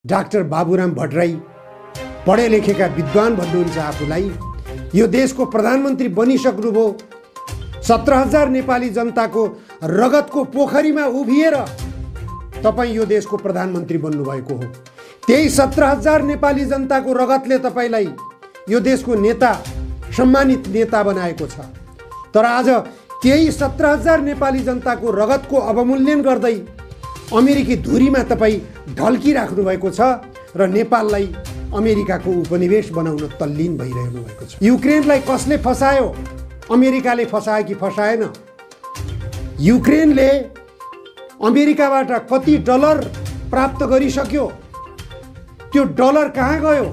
Doctor Baburam Bhattarai पढे लेखेका विद्वान भन्नुहुन्छ आफूलाई। यो देशको प्रधानमन्त्री बनिसक्नुभयो। 17,000 नेपाली जनताको रगतको पोखरीमा उभिएर तपाईं यो देशको प्रधानमन्त्री बन्नुभएको हो। त्यही 17,000 नेपाली जनताको रगतले तपाईलाई यो देशको नेता, सम्मानित नेता बनाएको छ। तर आज त्यही 17,000 नेपाली जनताको रगतको अवमूल्यन गर्दै अमेरिकी धुरीमा तपाईँ ढल्किराख्नु भएको छ र नेपाललाई अमेरिकाको उपनिवेश बनाउन तल्लीन भइरहनु भएको छ। युक्रेनलाई कसले फसायो? अमेरिकाले फसायो कि फसाएन? युक्रेनले अमेरिकाबाट कति डलर प्राप्त गरिसक्यो? त्यो डलर कहाँ गयो?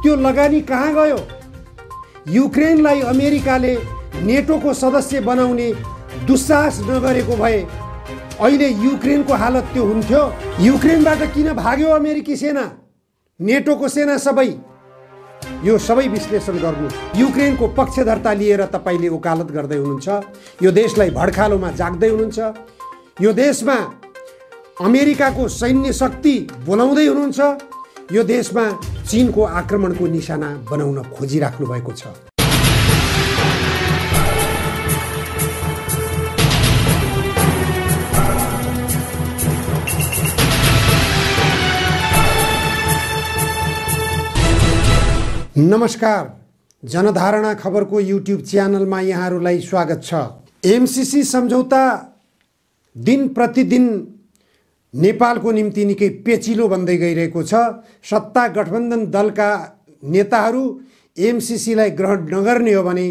त्यो लगानी कहाँ गयो? युक्रेनलाई अमेरिकाले नेटोको सदस्य बनाउने दुस्साहस नगरेको भए अहिले युक्रेनको हालत त्यो हुन्थ्यो? युक्रेनबाट किन भाग्यो अमेरिकी सेना, नेटोको सेना सबै? यो सबै विश्लेषण गर्नु। युक्रेनको पक्षधरता लिएर तपाईले वकालत गर्दै हुनुहुन्छ। यो देशलाई भड्खालोमा जाग्दै हुनुहुन्छ। यो देशमा अमेरिकाको सैन्य शक्ति बोलाउँदै हुनुहुन्छ। यो देशमा चीनको आक्रमणको निशाना बनाउन खोजिराख्नु भएको छ। नमस्कार, जनधारणा खबरको युट्युब च्यानलमा यहाँहरूलाई स्वागत छ। एमसीसी सम्झौता दिन प्रतिदिन नेपालको निम्ति निकै पेचिलो बन्दै गइरहेको छ। सत्ता गठबन्धन दलका नेताहरू एमसीसीलाई ग्रहण नगर्ने हो भने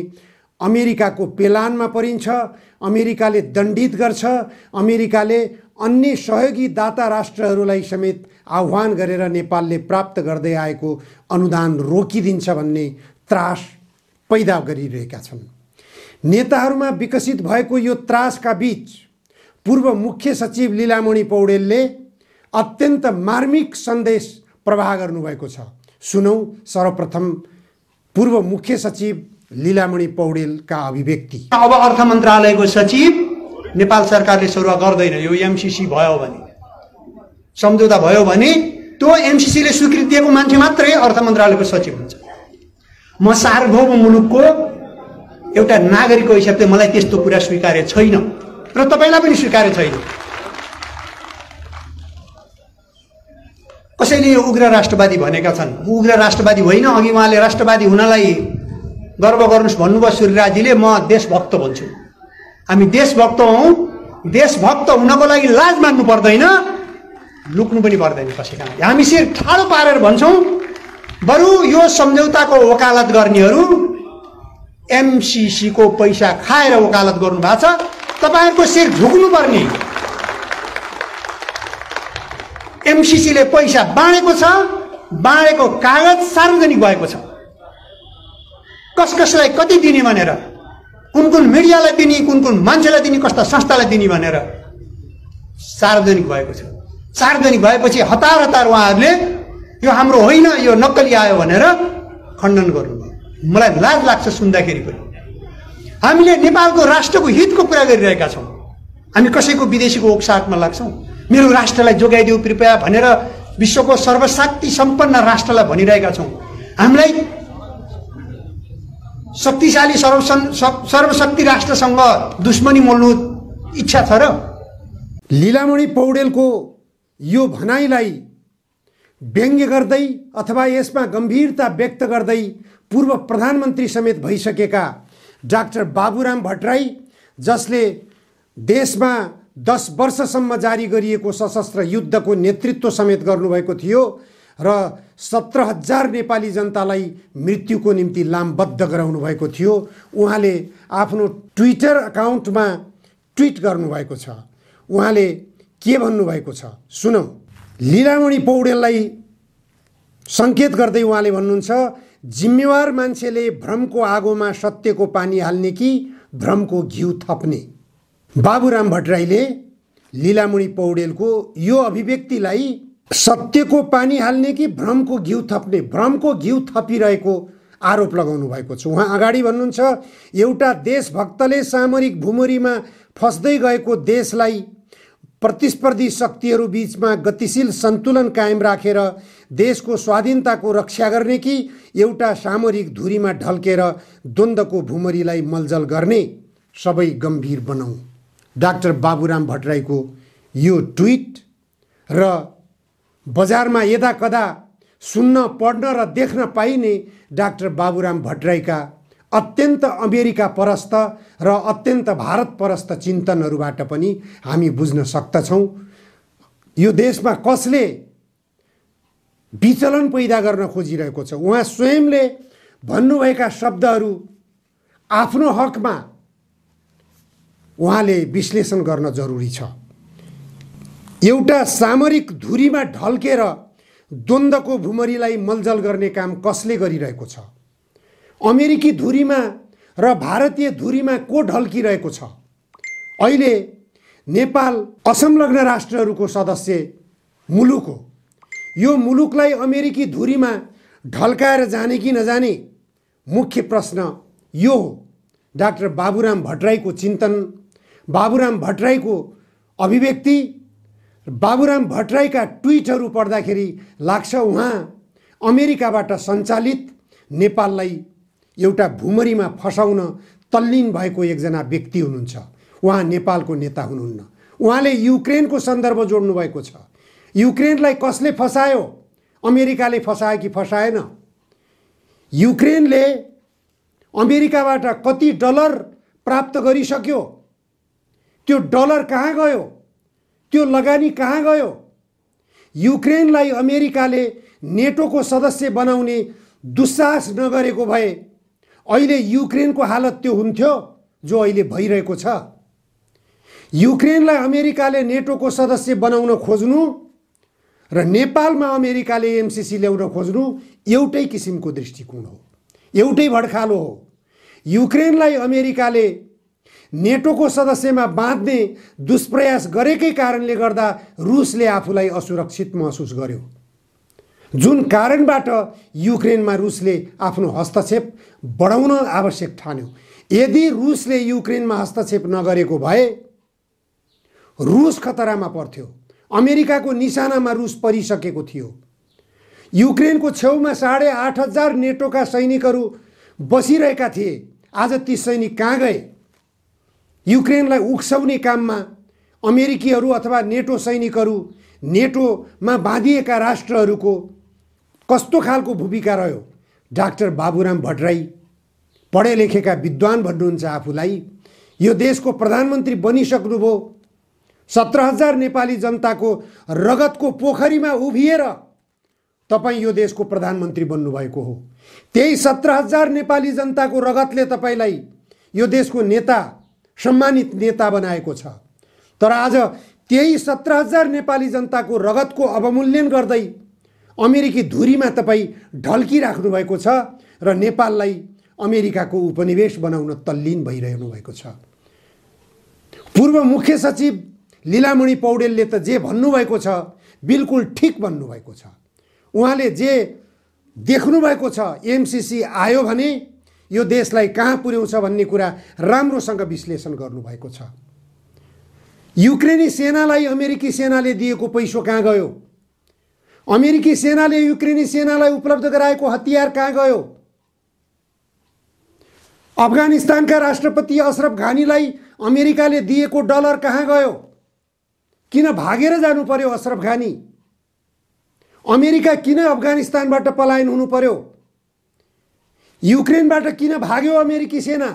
अमेरिकाको पेलानमा परिन्छ। अमेरिकाले दण्डित गर्छ। अमेरिकाले अन्य सहयोगी दाता राष्ट्रहरूलाई समेत आह्वान गरेर नेपालले प्राप्त गर्दै आएको अनुदान रोकिदिन्छ भन्ने त्रास पैदा गरिरहेका छन्। नेताहरूमा विकसित भएको यो त्रासका बीच पूर्व मुख्य सचिव लीलामणि पौडेलले अत्यन्त मार्मिक सन्देश प्रवाह गर्नुभएको छ। सुनौं सर्वप्रथम पूर्व मुख्य सचिव लीलामणि पौडेलका अभिव्यक्ति। अब अर्थ मन्त्रालयको सचिव नेपाल सरकारले सरुवा गर्दैन। यो एमसीसी भयो भने, सम्झौता भयो भने त्यो एमसीसीले स्वीकृति दिएको मान्छे मात्रै अर्थ मन्त्रालयको सचिव हुन्छ। म सार्वभौम मुलुकको एउटा नागरिकको हिसाबले मलाई त्यस्तो कुरा स्वीकार्य छैन र तपाईलाई पनि स्वीकार्य छैन। कसैले यो उग्र राष्ट्रवादी भनेका छन्। उग्र राष्ट्रवादी होइन। अघि उहाँले राष्ट्रवादी हुनलाई गर्व गर्नुस् भन्नुभयो सूर्यराजीले। म देशभक्त भन्छु। हामी देशभक्त हौं। देशभक्त हुनको लागि लाज मान्नु पर्दैन, लुक्नु पनि पर्दैन कसैका। हामी शिर ठाडो पारेर भन्छौं। बरु यो सम्झौताको वकालत गर्नेहरू एमसीसी को पैसा खाएर वकालत गर्नु भएको छ। तपाईहरुको शिर झुक्नु पर्ने। एमसीसी ले पैसा बाँडेको छ। बाँडेको कागज सार्वजनिक भएको छ। कसलाई कति दिने भनेर, कुन मिडियालाई दिने, कुन मान्छेलाई दिने, कस्ता संस्थालाई दिने भनेर सार्वजनिक भएको छ। सार्वजनिक भएपछि हतार उहाँहरूले यो हाम्रो होइन, यो नक्कली आयो भनेर खण्डन गर्नुभयो। मलाई लाज लाग्छ सुन्दाखेरि पनि। हामीले नेपालको राष्ट्रको हितको कुरा गरिरहेका छौं। हामी कसैको विदेशीको ओक्साटमा लाग्छौं। मेरो राष्ट्रलाई जोगाइदेऊ कृपया भनेर विश्वको सर्वशक्ति सम्पन्न राष्ट्रलाई भनिरहेका छौं। हामीलाई शक्तिशाली सर्वशक्ति राष्ट्रसँग दुश्मनी मोल्नु इच्छा छ र? लीलामणि पौडेलको यो भनाइलाई व्यङ्ग्य गर्दै अथवा यसमा गम्भीरता व्यक्त गर्दै पूर्व प्रधानमन्त्री समेत भइसकेका डाक्टर बाबुराम भट्टराई, जसले देशमा 10 वर्षसम्म जारी गरिएको सशस्त्र युद्धको नेतृत्व समेत गर्नुभएको थियो र 17,000 नेपाली जनतालाई मृत्युको निम्ति लामबद्ध गराउनु भएको थियो, उहाँले आफ्नो ट्विटर अकाउन्टमा ट्विट गर्नुभएको छ। उहाँले के भन्नुभएको छ सुनौं। लीलामणि पौडेललाई संकेत गर्दै उहाँले भन्नुहुन्छ, जिम्मेवार मान्छेले भ्रमको आगोमा सत्यको पानी हाल्ने कि भ्रमको घिउ थप्ने? बाबुराम भट्टराईले लीलामणि पौडेलको यो अभिव्यक्तिलाई सत्यको पानी हाल्ने कि भ्रमको घिउ थप्ने, भ्रमको घिउ थपिरहेको आरोप लगाउनु भएको छ। उहाँ अगाडि भन्नुहुन्छ, एउटा देशभक्तले सामरिक भूमरीमा फस्दै गएको देशलाई प्रतिस्पर्धी शक्तिहरू बीचमा गतिशील सन्तुलन कायम राखेर देशको स्वाधीनताको रक्षा गर्ने कि एउटा सामरिक धुरीमा ढल्केर द्वन्द्वको भुमरीलाई मलजल गर्ने, सबै गम्भीर बनाऊ। डाक्टर बाबुराम भट्टराईको यो ट्विट र बजारमा यदाकदा सुन्न, पढ्न र देख्न पाइने डाक्टर बाबुराम भट्टराईका अत्यन्त अमेरिका परस्त र अत्यन्त भारत परस्त चिन्तनहरूबाट पनि हामी बुझ्न सक्दछौँ यो देशमा कसले विचलन पैदा गर्न खोजिरहेको छ। उहाँ स्वयंले भन्नुभएका शब्दहरू आफ्नो हकमा उहाँले विश्लेषण गर्न जरुरी छ। एउटा सामरिक धुरीमा ढल्केर द्वन्द्वको भुमरीलाई मलजल गर्ने काम कसले गरिरहेको छ? अमेरिकी धुरीमा र भारतीय धुरीमा को ढल्किरहेको छ? अहिले नेपाल असंलग्न राष्ट्रहरूको सदस्य मुलुक हो। यो मुलुकलाई अमेरिकी धुरीमा ढल्काएर जाने कि नजाने मुख्य प्रश्न यो हो। डाक्टर बाबुराम भट्टराईको चिन्तन, बाबुराम भट्टराईको अभिव्यक्ति, बाबुराम भट्टराईका ट्विटहरू पढ्दाखेरि लाग्छ उहाँ अमेरिकाबाट सञ्चालित नेपाललाई एउटा भुमरीमा फसाउन तल्लीन भएको एकजना व्यक्ति हुनुहुन्छ। उहाँ नेपालको नेता हुनुहुन्न। उहाँले युक्रेनको सन्दर्भ जोड्नु भएको छ। युक्रेनलाई कसले फसायो? अमेरिकाले फसायो कि फसाएन? युक्रेनले अमेरिकाबाट कति डलर प्राप्त गरिसक्यो? त्यो डलर कहाँ गयो? त्यो लगानी कहाँ गयो? युक्रेनलाई अमेरिकाले नेटोको सदस्य बनाउने दुस्साहस नगरेको भए अहिले युक्रेनको हालत त्यो हुन्थ्यो जो अहिले भइरहेको छ। युक्रेनलाई अमेरिकाले नेटोको सदस्य बनाउन खोज्नु र नेपालमा अमेरिकाले एमसीसी ल्याउन खोज्नु एउटै किसिमको दृष्टिकोण हो, एउटै भड्खालो हो। युक्रेनलाई अमेरिकाले नेटोको सदस्यमा बाँध्ने दुष्प्रयास गरेकै कारणले गर्दा रुसले आफूलाई असुरक्षित महसुस गर्यो। जुन कारणबाट युक्रेनमा रुसले आफ्नो हस्तक्षेप बढाउन आवश्यक ठान्यो। यदि रुसले युक्रेनमा हस्तक्षेप नगरेको भए रुस खतरामा पर्थ्यो। अमेरिकाको निशानामा रुस परिसकेको थियो। युक्रेनको छेउमा 8,500 नेटोका सैनिकहरू बसिरहेका थिए। आज ती सैनिक कहाँ गए? युक्रेनलाई उक्साउने काममा अमेरिकीहरू अथवा नेटो सैनिकहरू, नेटोमा बाँधिएका राष्ट्रहरूको कस्तो खालको भूमिका रह्यो? डाक्टर बाबुराम भट्टराई पढे लेखेका विद्वान भन्नुहुन्छ आफूलाई। यो देशको प्रधानमन्त्री बनिसक्नुभयो। 17,000 नेपाली जनताको रगतको पोखरीमा उभिएर तपाईँ यो देशको प्रधानमन्त्री बन्नुभएको हो। त्यही 17,000 नेपाली जनताको रगतले तपाईँलाई यो देशको नेता, सम्मानित नेता बनाएको छ। तर आज त्यही 17,000 नेपाली जनताको रगतको अवमूल्यन गर्दै अमेरिकी धुरीमा तपाईँ ढल्किराख्नु भएको छ र नेपाललाई अमेरिकाको उपनिवेश बनाउन तल्लीन भइरहनु भएको छ। पूर्व मुख्य सचिव लीलामणि पौडेलले त जे भन्नुभएको छ बिल्कुल ठिक भन्नुभएको छ। उहाँले जे देख्नुभएको छ, एमसीसी आयो भने यो देशलाई कहाँ पुर्याउँछ भन्ने कुरा राम्रोसँग विश्लेषण गर्नुभएको छ। युक्रेनी सेनालाई अमेरिकी सेनाले दिएको पैसो कहाँ गयो? अमेरिकी सेनाले युक्रेनी सेनालाई उपलब्ध गराएको हतियार कहाँ गयो? अफगानिस्तानका राष्ट्रपति अशरफ घानीलाई अमेरिकाले दिएको डलर कहाँ गयो? किन भागेर जानु पर्यो अशरफ घानी? अमेरिका किन अफगानिस्तानबाट पलायन हुनु पर्यो? युक्रेनबाट किन भाग्यो अमेरिकी सेना,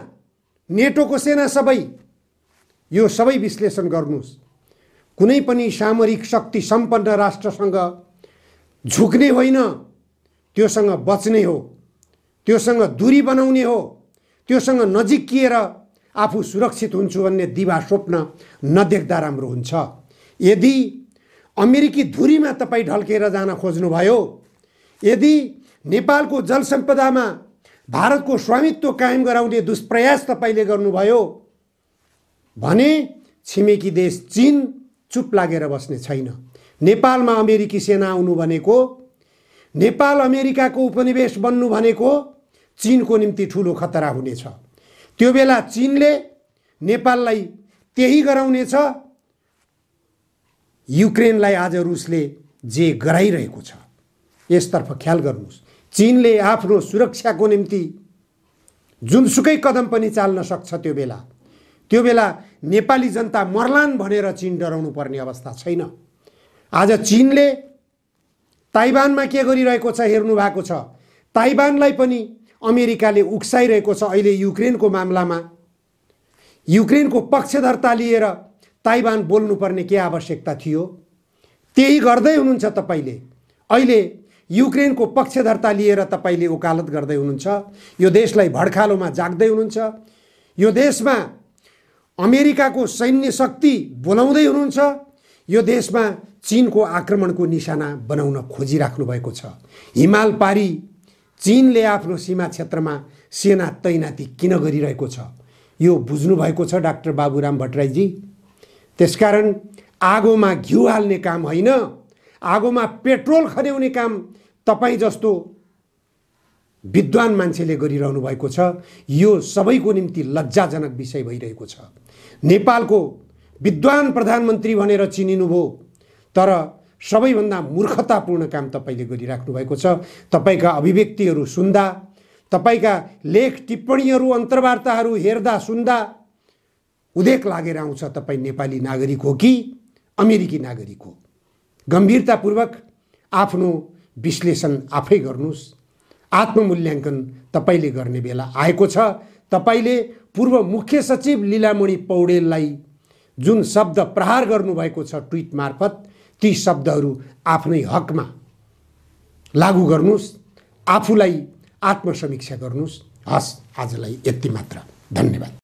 नेटोको सेना सबै? यो सबै विश्लेषण गर्नुस्। कुनै पनि सामरिक शक्ति सम्पन्न राष्ट्रसँग झुक्ने होइन, त्योसँग बच्ने हो, त्योसँग दूरी बनाउने हो, त्योसँग नजिकिएर आफू सुरक्षित हुन्छु भन्ने दिवा स्वप्न नदेख्दा राम्रो हुन्छ। यदि अमेरिकी धुरीमा तपाईँ ढल्केर जान खोज्नुभयो, यदि नेपालको जल सम्पदामा भारतको स्वामित्व कायम गराउने दुष्प्रयास तपाईँले गर्नुभयो भने छिमेकी देश चीन चुप लागेर बस्ने छैन। नेपालमा अमेरिकी सेना आउनु भनेको, नेपाल अमेरिकाको उपनिवेश बन्नु भनेको चीनको निम्ति ठुलो खतरा हुनेछ। त्यो बेला चीनले नेपाललाई त्यही गराउनेछ युक्रेनलाई आज रुसले जे गराइरहेको छ यसतर्फ ख्याल गर्नुहोस्। चीनले आफ्नो सुरक्षाको निम्ति जुनसुकै कदम पनि चाल्न सक्छ। त्यो बेला नेपाली जनता मर्लान् भनेर चीन डराउनु पर्ने अवस्था छैन। आज चीनले ताइवानमा के गरिरहेको छ हेर्नु भएको छ। ताइवानलाई पनि अमेरिकाले उक्साइरहेको छ। अहिले युक्रेनको मामलामा युक्रेनको पक्षधरता लिएर ताइवान बोल्नुपर्ने के आवश्यकता थियो? त्यही गर्दै हुनुहुन्छ तपाईले। अहिले युक्रेनको पक्षधरता लिएर तपाईले वकालत गर्दै हुनुहुन्छ। यो देशलाई भड्कालोमा जाग्दै हुनुहुन्छ। यो देशमा अमेरिकाको सैन्य शक्ति बोलाउँदै हुनुहुन्छ। यो देशमा चीनको आक्रमणको निशाना बनाउन खोजिराख्नु भएको छ। हिमाल पारी चीनले आफ्नो सीमा क्षेत्रमा सेना तैनाती किन गरिरहेको छ यो बुझ्नु भएको छ डाक्टर बाबुराम भट्टराईजी। त्यसकारण आगोमा घिउ हाल्ने काम होइन, आगोमा पेट्रोल खन्याउने काम तपाईँ जस्तो विद्वान मान्छेले गरिरहनु भएको छ। यो सबैको निम्ति लज्जाजनक विषय भइरहेको छ। नेपालको विद्वान प्रधानमन्त्री भनेर चिनिनुभयो, तर सबैभन्दा मूर्खतापूर्ण काम तपाईले गरिराख्नु भएको छ। तपाईका अभिव्यक्तिहरू सुन्दा, तपाईका लेख टिप्पणीहरू अन्तर्वार्ताहरू हेर्दा सुन्दा उदेक लागेर आउँछ तपाईँ नेपाली नागरिक हो कि अमेरिकी नागरिक हो। गम्भीरतापूर्वक आफ्नो विश्लेषण आफै गर्नुस्। आत्ममूल्याङ्कन तपाईले गर्ने बेला आएको छ। तपाईले पूर्व मुख्य सचिव लीलामणि पौडेललाई जुन शब्द प्रहार गर्नुभएको छ ट्विट मार्फत, ती शब्दहरू आफ्नै हकमा लागू गर्नुस्। आफूलाई आत्मसमीक्षा गर्नुस्। हस्, आजलाई यति मात्र। धन्यवाद।